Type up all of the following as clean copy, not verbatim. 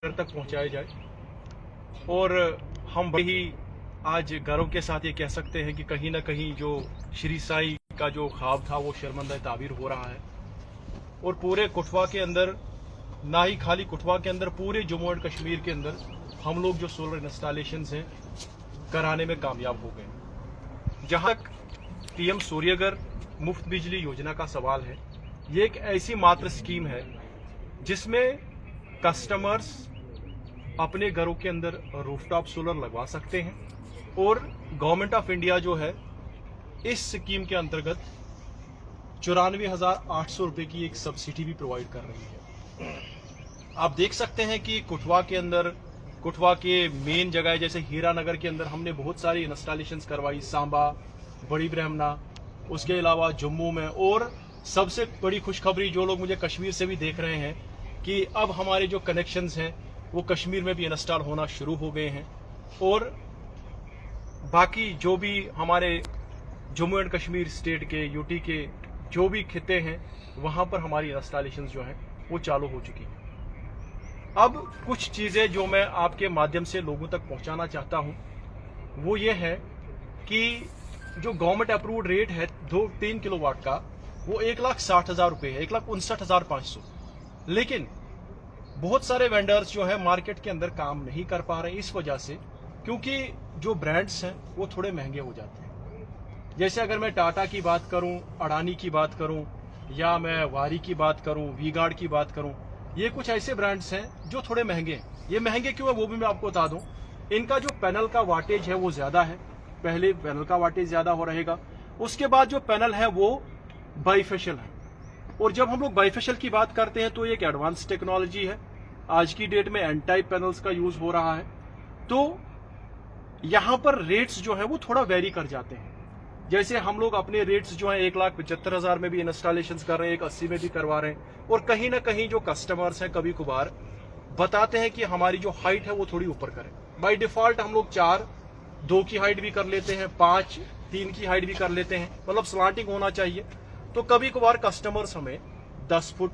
घर तक पहुंचाया जाए। और हम बड़ी ही आज गर्व के साथ ये कह सकते हैं कि कहीं ना कहीं जो श्री साई का जो ख्वाब था वो शर्मंदा ताबीर हो रहा है। और पूरे कठुआ के अंदर, ना ही खाली कठुआ के अंदर, पूरे जम्मू एंड कश्मीर के अंदर हम लोग जो सोलर इंस्टॉलेशन हैं कराने में कामयाब हो गए। जहां तक पीएम सूर्यघर मुफ्त बिजली योजना का सवाल है, ये एक ऐसी मात्र स्कीम है जिसमें कस्टमर्स अपने घरों के अंदर रूफटॉप सोलर लगवा सकते हैं। और गवर्नमेंट ऑफ इंडिया जो है इस स्कीम के अंतर्गत 94,800 रुपए की एक सब्सिडी भी प्रोवाइड कर रही है। आप देख सकते हैं कि कठुआ के अंदर, कठुआ के मेन जगह जैसे हीरानगर के अंदर हमने बहुत सारी इंस्टॉलेशंस करवाई, सांबा, बड़ी ब्रह्मना, उसके अलावा जम्मू में। और सबसे बड़ी खुशखबरी, जो लोग मुझे कश्मीर से भी देख रहे हैं, कि अब हमारे जो कनेक्शंस हैं वो कश्मीर में भी इंस्टॉल होना शुरू हो गए हैं। और बाकी जो भी हमारे जम्मू एंड कश्मीर स्टेट के, यूटी के जो भी खिते हैं, वहां पर हमारी इंस्टॉलेशन जो है वो चालू हो चुकी है। अब कुछ चीजें जो मैं आपके माध्यम से लोगों तक पहुंचाना चाहता हूं वो ये है कि जो गवर्नमेंट अप्रूव्ड रेट है 2-3 किलोवाट का, वो 1,60,000 रुपए है, 1,59,500। लेकिन बहुत सारे वेंडर्स जो है मार्केट के अंदर काम नहीं कर पा रहे इस वजह से, क्योंकि जो ब्रांड्स हैं वो थोड़े महंगे हो जाते हैं। जैसे अगर मैं टाटा की बात करूं, अडानी की बात करूं, या मैं वारी की बात करूं, वी-गार्ड की बात करूं, ये कुछ ऐसे ब्रांड्स हैं जो थोड़े महंगे हैं। ये महंगे क्यों है वो भी मैं आपको बता दूं। इनका जो पैनल का वाटेज है वो ज्यादा है, पहले पैनल का वाटेज ज्यादा हो रहेगा। उसके बाद जो पैनल है वो बाइफेशियल है। और जब हम लोग बाइफेशियल की बात करते हैं तो ये एक एडवांस टेक्नोलॉजी है। आज की डेट में एन टाइप पैनल्स का यूज हो रहा है। तो यहां पर रेट्स जो है वो थोड़ा वेरी कर जाते हैं। जैसे हम लोग अपने रेट्स जो है 1,75,000 में भी इंस्टॉलेशन कर रहे हैं, 1,80 में भी करवा रहे हैं। और कहीं ना कहीं जो कस्टमर्स हैं कभी कभार बताते हैं कि हमारी जो हाइट है वो थोड़ी ऊपर करें। बाय डिफॉल्ट हम लोग 4-2 की हाइट भी कर लेते हैं, 5-3 की हाइट भी कर लेते हैं, मतलब स्लांटिंग होना चाहिए। तो कभी कभार कस्टमर्स हमें 10 फुट,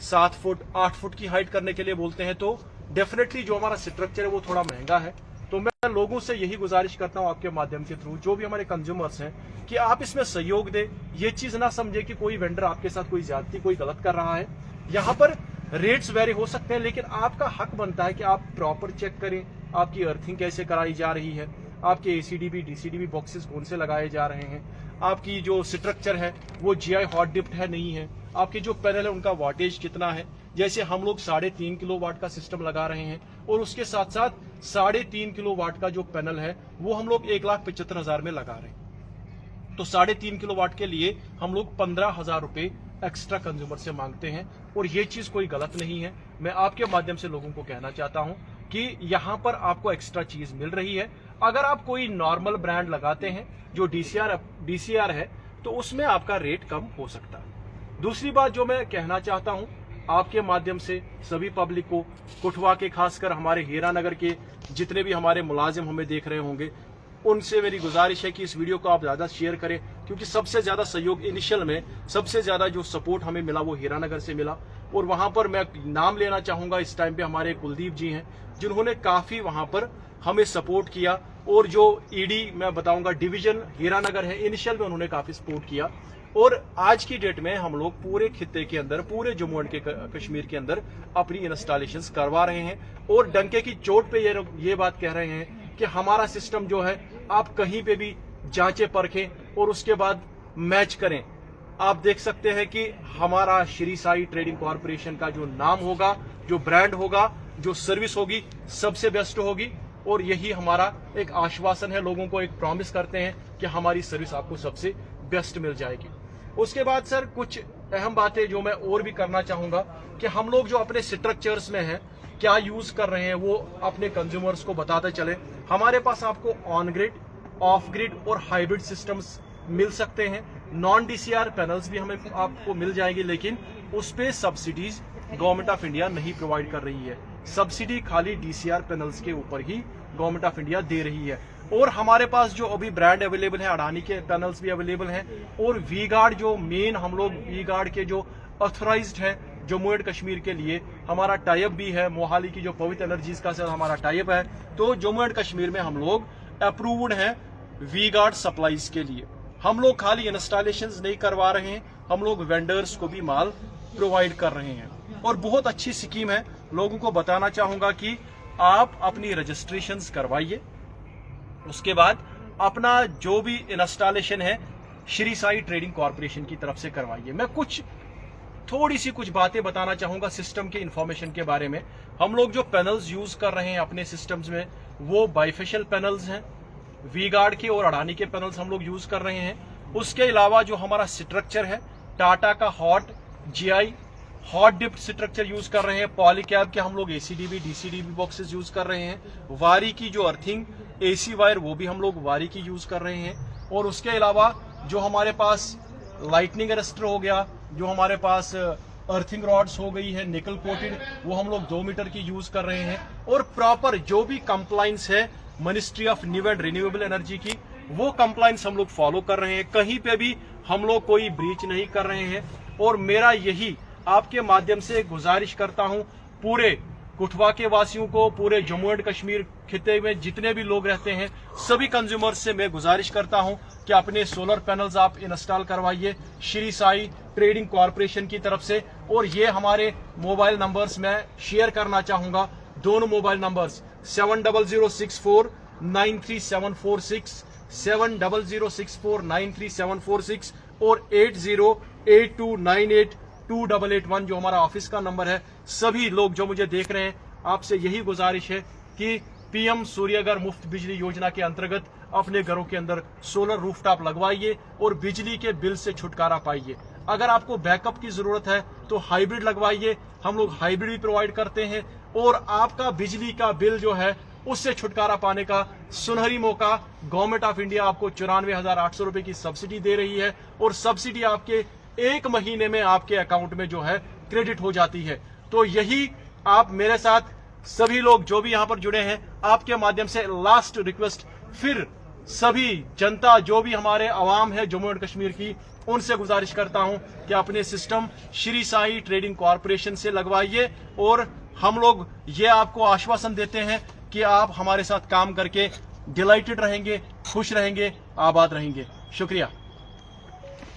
7 फुट, 8 फुट की हाइट करने के लिए बोलते हैं। तो डेफिनेटली जो हमारा स्ट्रक्चर है वो थोड़ा महंगा है। तो मैं लोगों से यही गुजारिश करता हूं आपके माध्यम के थ्रू, जो भी हमारे कंज्यूमर्स हैं, कि आप इसमें सहयोग दें। ये चीज ना समझे कि कोई वेंडर आपके साथ कोई ज्यादती, कोई गलत कर रहा है। यहां पर रेट्स वेरी हो सकते हैं, लेकिन आपका हक बनता है कि आप प्रॉपर चेक करें आपकी अर्थिंग कैसे कराई जा रही है, आपके एसीडीबी, डीसीडीबी बॉक्सेस कौन से लगाए जा रहे हैं, आपकी जो स्ट्रक्चर है वो जीआई हॉट डिप्ट है नहीं है, आपके जो पैनल है उनका वाटेज कितना है। जैसे हम लोग 3.5 किलोवाट का सिस्टम लगा रहे हैं, और उसके साथ साथ 3.5 किलोवाट का जो पैनल है वो हम लोग 1,75,000 में लगा रहे हैं। तो 3.5 किलोवाट के लिए हम लोग 15,000 रुपए एक्स्ट्रा कंज्यूमर से मांगते हैं। और ये चीज कोई गलत नहीं है। मैं आपके माध्यम से लोगों को कहना चाहता हूं कि यहां पर आपको एक्स्ट्रा चीज मिल रही है। अगर आप कोई नॉर्मल ब्रांड लगाते हैं जो डीसीआर है, तो उसमें आपका रेट कम हो सकता है। दूसरी बात जो मैं कहना चाहता हूं आपके माध्यम से सभी पब्लिक को, कठुआ के, खासकर हमारे हीरानगर के जितने भी हमारे मुलाजिम हमें देख रहे होंगे, उनसे मेरी गुजारिश है कि इस वीडियो को आप ज्यादा शेयर करें, क्योंकि सबसे ज्यादा सहयोग इनिशियल में, सबसे ज्यादा जो सपोर्ट हमें मिला वो हीरानगर से मिला। और वहां पर मैं नाम लेना चाहूंगा इस टाइम पे, हमारे कुलदीप जी हैं जिन्होंने काफी वहां पर हमें सपोर्ट किया। और जो ईडी मैं बताऊंगा डिवीजन हीरानगर है, इनिशियल में उन्होंने काफी सपोर्ट किया। और आज की डेट में हम लोग पूरे खित्ते के अंदर, पूरे जम्मू एंड कश्मीर के अंदर अपनी इंस्टॉलेशंस करवा रहे हैं। और डंके की चोट पे ये बात कह रहे हैं कि हमारा सिस्टम जो है आप कहीं पे भी जांचें परखें और उसके बाद मैच करें। आप देख सकते हैं कि हमारा श्री साई ट्रेडिंग कॉर्पोरेशन का जो नाम होगा, जो ब्रांड होगा, जो सर्विस होगी, सबसे बेस्ट होगी। और यही हमारा एक आश्वासन है, लोगों को एक प्रॉमिस करते हैं कि हमारी सर्विस आपको सबसे बेस्ट मिल जाएगी। उसके बाद सर कुछ अहम बातें जो मैं और भी करना चाहूंगा कि हम लोग जो अपने स्ट्रक्चर्स में हैं क्या यूज कर रहे हैं वो अपने कंज्यूमर्स को बताते चले। हमारे पास आपको ऑन ग्रिड, ऑफ ग्रिड और हाइब्रिड सिस्टम्स मिल सकते हैं। नॉन डीसीआर पैनल्स भी हमें आपको मिल जाएंगे, लेकिन उस पे सब्सिडीज गवर्नमेंट ऑफ इंडिया नहीं प्रोवाइड कर रही है। सब्सिडी खाली डीसीआर पैनल्स के ऊपर ही गवर्नमेंट ऑफ इंडिया दे रही है। और हमारे पास जो अभी ब्रांड अवेलेबल है, अडानी के पैनल्स भी अवेलेबल हैं। और वी-गार्ड जो मेन हम लोग वी-गार्ड के जो ऑथराइज्ड है जम्मू एंड कश्मीर के लिए हमारा टाइप भी है, मोहाली की जो पवित्र एनर्जीज का साथ हमारा टाइप है। तो जम्मू एंड कश्मीर में हम लोग अप्रूव्ड हैं वी गार्ड सप्लाईज के लिए। हम लोग खाली इंस्टॉलेशंस नहीं करवा रहे हैं, हम लोग वेंडर्स को भी माल प्रोवाइड कर रहे हैं और बहुत अच्छी स्कीम है। लोगों को बताना चाहूंगा कि आप अपनी रजिस्ट्रेशंस करवाइए, उसके बाद अपना जो भी इंस्टॉलेशन है श्री साई ट्रेडिंग कॉर्पोरेशन की तरफ से करवाइए। मैं थोड़ी सी कुछ बातें बताना चाहूंगा सिस्टम के इंफॉर्मेशन के बारे में। हम लोग जो पैनल्स यूज कर रहे हैं अपने सिस्टम्स में वो बाइफेशियल पैनल्स हैं, वी गार्ड के और अडानी के पैनल्स हम लोग यूज कर रहे हैं। उसके अलावा जो हमारा स्ट्रक्चर है टाटा का hot GI hot dipped structure use कर रहे हैं। पॉलीकैब के हम लोग एसीडीबी डीसीडीबी बॉक्सेस यूज कर रहे हैं। वारी की जो अर्थिंग एसी वायर वो भी हम लोग वारी की यूज कर रहे हैं। और उसके अलावा जो हमारे पास लाइटनिंग अरेस्टर हो गया, जो हमारे पास अर्थिंग रॉड्स हो गई है निकल कोटेड, वो हम लोग 2 मीटर की यूज कर रहे हैं। और प्रॉपर जो भी कंप्लाइंस है ministry of new and renewable energy की, वो कंप्लाइंस हम लोग फॉलो कर रहे हैं। कहीं पे भी हम लोग कोई ब्रीच नहीं कर रहे हैं। और मेरा यही आपके माध्यम से गुजारिश करता हूं पूरे कुठवा के वासियों को, पूरे जम्मू एंड कश्मीर खिते में जितने भी लोग रहते हैं सभी कंज्यूमर्स से मैं गुजारिश करता हूं कि अपने सोलर पैनल्स आप इंस्टॉल करवाइए श्री साई ट्रेडिंग कॉर्पोरेशन की तरफ से। और ये हमारे मोबाइल नंबर्स मैं शेयर करना चाहूंगा, दोनों मोबाइल नंबर्स 7006493746 7006493746 और 8082982881 जो हमारा ऑफिस का नंबर है। सभी लोग जो मुझे देख रहे हैं आपसे यही गुजारिश है कि पीएम सूर्यघर मुफ्त बिजली योजना के अंतर्गत अपने घरों के अंदर सोलर रूफटॉप लगवाइए और बिजली के बिल से छुटकारा पाइए। अगर आपको बैकअप की जरूरत है तो हाइब्रिड लगवाइए, हम लोग हाइब्रिड भी प्रोवाइड करते हैं। और आपका बिजली का बिल जो है उससे छुटकारा पाने का सुनहरी मौका गवर्नमेंट ऑफ इंडिया आपको 94,800 रुपए की सब्सिडी दे रही है। और सब्सिडी आपके 1 महीने में आपके अकाउंट में जो है क्रेडिट हो जाती है। तो यही आप मेरे साथ सभी लोग जो भी यहां पर जुड़े हैं आपके माध्यम से लास्ट रिक्वेस्ट, फिर सभी जनता जो भी हमारे अवाम है जम्मू एंड कश्मीर की, उनसे गुजारिश करता हूं कि अपने system Shri Sai trading corporation से लगवाइए। और हम लोग ये आपको आश्वासन देते हैं कि आप हमारे साथ काम करके डिलाइटेड रहेंगे, खुश रहेंगे, आबाद रहेंगे। शुक्रिया।